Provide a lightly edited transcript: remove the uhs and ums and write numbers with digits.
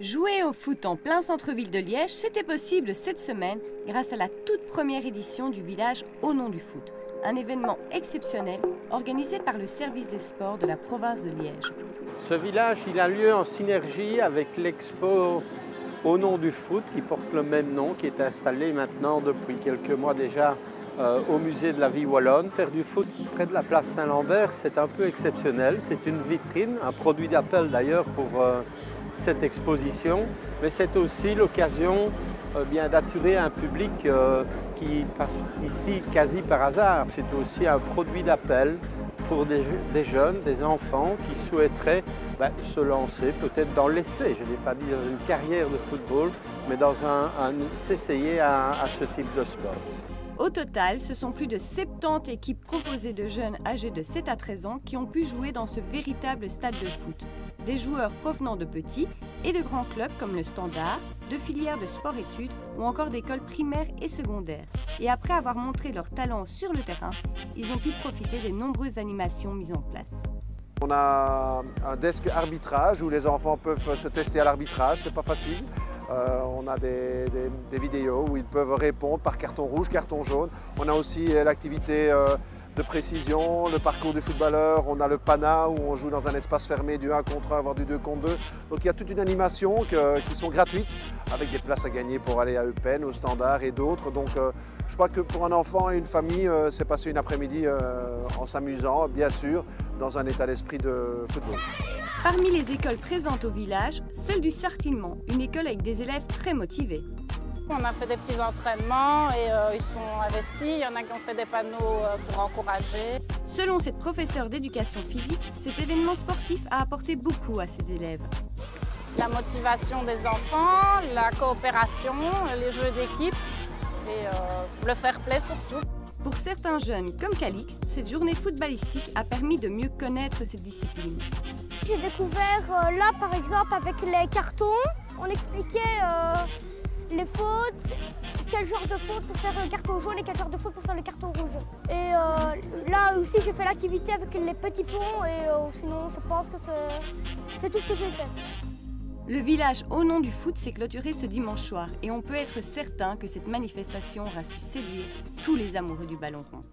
Jouer au foot en plein centre-ville de Liège, c'était possible cette semaine grâce à la toute première édition du village Au nom du foot, un événement exceptionnel organisé par le service des sports de la province de Liège. Ce village, il a lieu en synergie avec l'expo Au nom du foot qui porte le même nom, qui est installé maintenant depuis quelques mois déjà au musée de la vie wallonne. Faire du foot près de la place Saint-Lambert, c'est un peu exceptionnel. C'est une vitrine, un produit d'appel d'ailleurs pour cette exposition, mais c'est aussi l'occasion d'attirer un public qui passe ici quasi par hasard. C'est aussi un produit d'appel pour des jeunes, des enfants qui souhaiteraient se lancer peut-être dans l'essai, je n'ai pas dit dans une carrière de football, mais dans s'essayer à ce type de sport. Au total, ce sont plus de 70 équipes composées de jeunes âgés de 7 à 13 ans qui ont pu jouer dans ce véritable stade de foot. Des joueurs provenant de petits et de grands clubs comme le Standard, de filières de sport-études ou encore d'écoles primaires et secondaires. Et après avoir montré leur talent sur le terrain, ils ont pu profiter des nombreuses animations mises en place. On a un desk arbitrage où les enfants peuvent se tester à l'arbitrage, c'est pas facile. On a des vidéos où ils peuvent répondre par carton rouge, carton jaune. On a aussi l'activité de précision, le parcours du footballeur. On a le PANA où on joue dans un espace fermé du 1 contre 1, voire du 2 contre 2. Donc il y a toute une animation qui sont gratuites avec des places à gagner pour aller à Eupen, au Standard et d'autres. Donc je crois que pour un enfant et une famille, c'est passer une après-midi en s'amusant, bien sûr, dans un état d'esprit de football. Parmi les écoles présentes au village, celle du Sartinement, une école avec des élèves très motivés. On a fait des petits entraînements et ils sont investis. Il y en a qui ont fait des panneaux pour encourager. Selon cette professeure d'éducation physique, cet événement sportif a apporté beaucoup à ses élèves. La motivation des enfants, la coopération, les jeux d'équipe et le fair play surtout. Pour certains jeunes comme Calix, cette journée footballistique a permis de mieux connaître cette discipline. J'ai découvert là par exemple avec les cartons, on expliquait les fautes, quel genre de faute pour faire le carton jaune et quel genre de faute pour faire le carton rouge. Et là aussi j'ai fait l'activité avec les petits ponts et sinon je pense que c'est tout ce que j'ai fait. Le village Au nom du foot s'est clôturé ce dimanche soir et on peut être certain que cette manifestation aura su séduire tous les amoureux du ballon rond.